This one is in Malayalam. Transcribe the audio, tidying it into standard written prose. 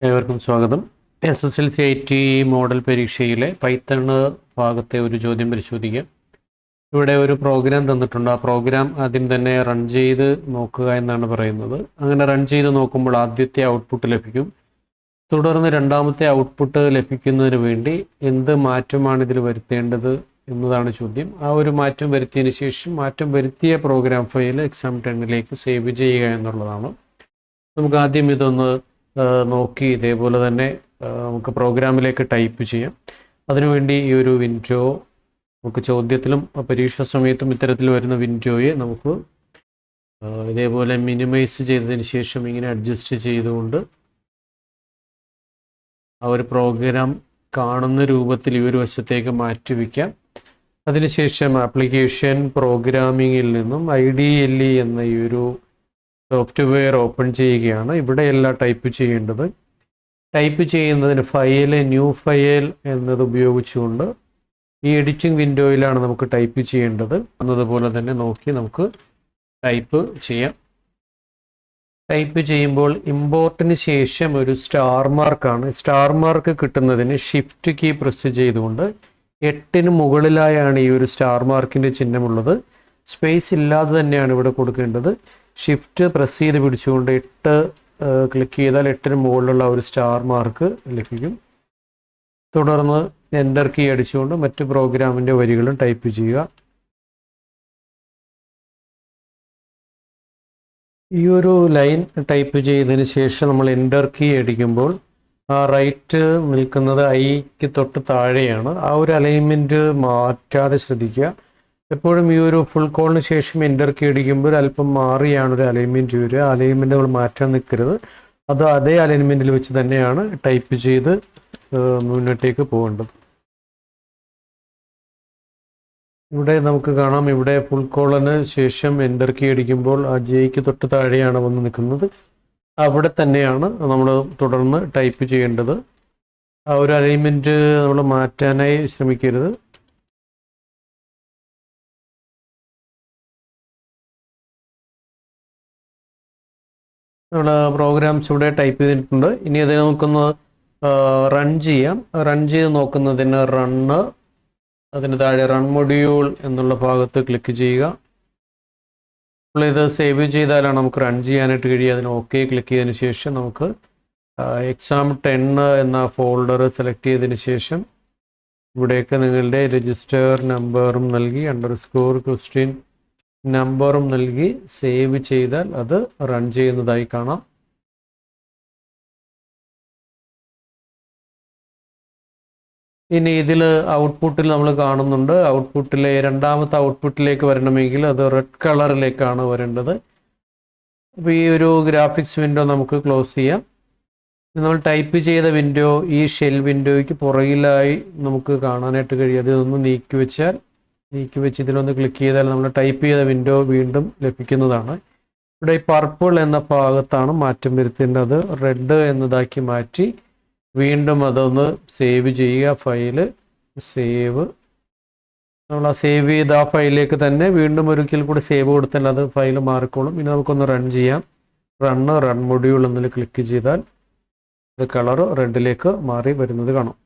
ഏവർക്കും സ്വാഗതം. SSLC IT മോഡൽ പരീക്ഷയിലെ പൈത്തൺ ഭാഗത്തെ ഒരു ചോദ്യം പരിശോധിക്കാം. ഇവിടെ ഒരു പ്രോഗ്രാം തന്നിട്ടുണ്ട്. ആ പ്രോഗ്രാം ആദ്യം തന്നെ റൺ ചെയ്ത് നോക്കുക എന്നാണ് പറയുന്നത്. അങ്ങനെ റൺ ചെയ്ത് നോക്കുമ്പോൾ ആദ്യത്തെ ഔട്ട്പുട്ട് ലഭിക്കും. തുടർന്ന് രണ്ടാമത്തെ ഔട്ട്പുട്ട് ലഭിക്കുന്നതിന് വേണ്ടി എന്ത് മാറ്റമാണ് ഇതിൽ വരുത്തേണ്ടത് എന്നതാണ് ചോദ്യം. ആ ഒരു മാറ്റം വരുത്തിയതിന് ശേഷം മാറ്റം വരുത്തിയ പ്രോഗ്രാം ഫയൽ exam10ലേക്ക് സേവ് ചെയ്യുക എന്നുള്ളതാണ്. നമുക്ക് ആദ്യം ഇതൊന്ന് നോക്കി ഇതേപോലെ തന്നെ നമുക്ക് പ്രോഗ്രാമിലേക്ക് ടൈപ്പ് ചെയ്യാം. അതിനുവേണ്ടി ഈ ഒരു വിൻഡോ നമുക്ക് ചോദ്യത്തിലും പരീക്ഷാ സമയത്തും ഇത്തരത്തിൽ വരുന്ന വിൻഡോയെ നമുക്ക് ഇതേപോലെ മിനിമൈസ് ചെയ്തതിന് ശേഷം ഇങ്ങനെ അഡ്ജസ്റ്റ് ചെയ്തുകൊണ്ട് ആ ഒരു പ്രോഗ്രാം കാണുന്ന രൂപത്തിൽ ഈ ഒരു വശത്തേക്ക് മാറ്റി വയ്ക്കാം. അതിനുശേഷം ആപ്ലിക്കേഷൻ പ്രോഗ്രാമിങ്ങിൽ നിന്നും IDLE എന്ന ഈ ഒരു സോഫ്റ്റ്വെയർ ഓപ്പൺ ചെയ്യുകയാണ്. ഇവിടെയല്ല ടൈപ്പ് ചെയ്യേണ്ടത്. ടൈപ്പ് ചെയ്യുന്നതിന് ഫയൽ ന്യൂ ഫയൽ എന്നത് ഉപയോഗിച്ചുകൊണ്ട് ഈ എഡിറ്റിംഗ് വിൻഡോയിലാണ് നമുക്ക് ടൈപ്പ് ചെയ്യേണ്ടത്. എന്നതുപോലെ തന്നെ നോക്കി നമുക്ക് ടൈപ്പ് ചെയ്യാം. ടൈപ്പ് ചെയ്യുമ്പോൾ ഇമ്പോർട്ടിന് ശേഷം ഒരു സ്റ്റാർ മാർക്കാണ്. സ്റ്റാർ മാർക്ക് കിട്ടുന്നതിന് ഷിഫ്റ്റ് കീ പ്രസ് ചെയ്തുകൊണ്ട് 8ന് മുകളിലായാണ് ഈ ഒരു സ്റ്റാർ മാർക്കിൻ്റെ ചിഹ്നമുള്ളത്. സ്പേസ് ഇല്ലാതെ തന്നെയാണ് ഇവിടെ കൊടുക്കേണ്ടത്. ഷിഫ്റ്റ് പ്രസ് ചെയ്ത് പിടിച്ചുകൊണ്ട് 8 ക്ലിക്ക് ചെയ്താൽ 8ന് മുകളിലുള്ള ഒരു സ്റ്റാർ മാർക്ക് ലഭിക്കും. തുടർന്ന് എൻ്റർ കീ അടിച്ചുകൊണ്ട് മറ്റ് പ്രോഗ്രാമിൻ്റെ വരികളും ടൈപ്പ് ചെയ്യുക. ഈ ഒരു ലൈൻ ടൈപ്പ് ചെയ്തതിന് ശേഷം നമ്മൾ എൻ്റർ കീ അടിക്കുമ്പോൾ ആ റൈറ്റ് നിൽക്കുന്നത് ഐക്ക് തൊട്ട് താഴെയാണ്. ആ ഒരു അലൈൻമെൻറ്റ് മാറ്റാതെ ശ്രദ്ധിക്കുക. എപ്പോഴും ഈ ഒരു ഫുൾ കോളിന് ശേഷം എൻ്റർ കീ അടിക്കുമ്പോൾ അല്പം മാറിയാണ് ഒരു അലൈൻമെൻറ്റ് വരിക. അലൈൻമെൻറ്റുകൾ മാറ്റാൻ നിൽക്കരുത്. അത് അതേ അലൈൻമെൻറ്റിൽ വെച്ച് തന്നെയാണ് ടൈപ്പ് ചെയ്ത് മുന്നോട്ടേക്ക് പോകേണ്ടത്. ഇവിടെ നമുക്ക് കാണാം, ഇവിടെ ഫുൾ കോളിന് ശേഷം എൻ്റർ കീ അടിക്കുമ്പോൾ ആ ജെയ്ക്ക് തൊട്ട് താഴെയാണ് വന്ന് നിൽക്കുന്നത്. അവിടെ തന്നെയാണ് നമ്മൾ തുടർന്ന് ടൈപ്പ് ചെയ്യേണ്ടത്. ആ ഒരു അലൈൻമെൻറ്റ് നമ്മൾ മാറ്റാനായി ശ്രമിക്കരുത്. നമ്മൾ പ്രോഗ്രാംസ് ഇവിടെ ടൈപ്പ് ചെയ്തിട്ടുണ്ട്. ഇനി അത് നമുക്കൊന്ന് റൺ ചെയ്യാം. റൺ ചെയ്ത് നോക്കുന്നതിന് റണ്ണ്, അതിന് താഴെ റൺ മൊഡ്യൂൾ എന്നുള്ള ഭാഗത്ത് ക്ലിക്ക് ചെയ്യുക. അപ്പോൾ ഇത് സേവ് ചെയ്താലാണ് നമുക്ക് റൺ ചെയ്യാനായിട്ട് കഴിയുക. അതിന് ഓക്കെ ക്ലിക്ക് ചെയ്തതിന് ശേഷം നമുക്ക് exam10 എന്ന ഫോൾഡർ സെലക്ട് ചെയ്തതിന് ശേഷം ഇവിടെയൊക്കെ നിങ്ങളുടെ രജിസ്റ്റർ നമ്പറും നൽകി _question നമ്പറും നൽകി സേവ് ചെയ്താൽ അത് റൺ ചെയ്യുന്നതായി കാണാം. ഇനി ഇതിൽ ഔട്ട്പുട്ടിൽ നമ്മൾ കാണുന്നുണ്ട്, ഔട്ട്പുട്ടിലെ രണ്ടാമത്തെ ഔട്ട്പുട്ടിലേക്ക് വരണമെങ്കിൽ അത് റെഡ് കളറിലേക്കാണ് വരേണ്ടത്. അപ്പോൾ ഈ ഒരു ഗ്രാഫിക്സ് വിൻഡോ നമുക്ക് ക്ലോസ് ചെയ്യാം. നമ്മൾ ടൈപ്പ് ചെയ്ത വിൻഡോ ഈ ഷെൽ വിൻഡോയ്ക്ക് പുറകിലായി നമുക്ക് കാണാനായിട്ട് കഴിയും. അതൊന്ന് നീക്കി വെച്ച് ഇതിലൊന്ന് ക്ലിക്ക് ചെയ്താൽ നമ്മൾ ടൈപ്പ് ചെയ്ത വിൻഡോ വീണ്ടും ലഭിക്കുന്നതാണ്. ഇവിടെ ഈ പർപ്പിൾ എന്ന ഭാഗത്താണ് മാറ്റം വരുത്തേണ്ടത്. റെഡ് എന്നതാക്കി മാറ്റി വീണ്ടും അതൊന്ന് സേവ് ചെയ്യുക. ഫയല് സേവ്, നമ്മൾ ആ സേവ് ചെയ്ത ആ ഫയലിലേക്ക് തന്നെ വീണ്ടും ഒരിക്കൽ കൂടി സേവ് കൊടുത്താൽ അത് ഫയൽ മാറിക്കോളും. ഇനി നമുക്കൊന്ന് റൺ ചെയ്യാം. റൺ മൊഡ്യൂൾ എന്നതിൽ ക്ലിക്ക് ചെയ്താൽ അത് കളർ റെഡിലേക്ക് മാറി വരുന്നത് കാണാം.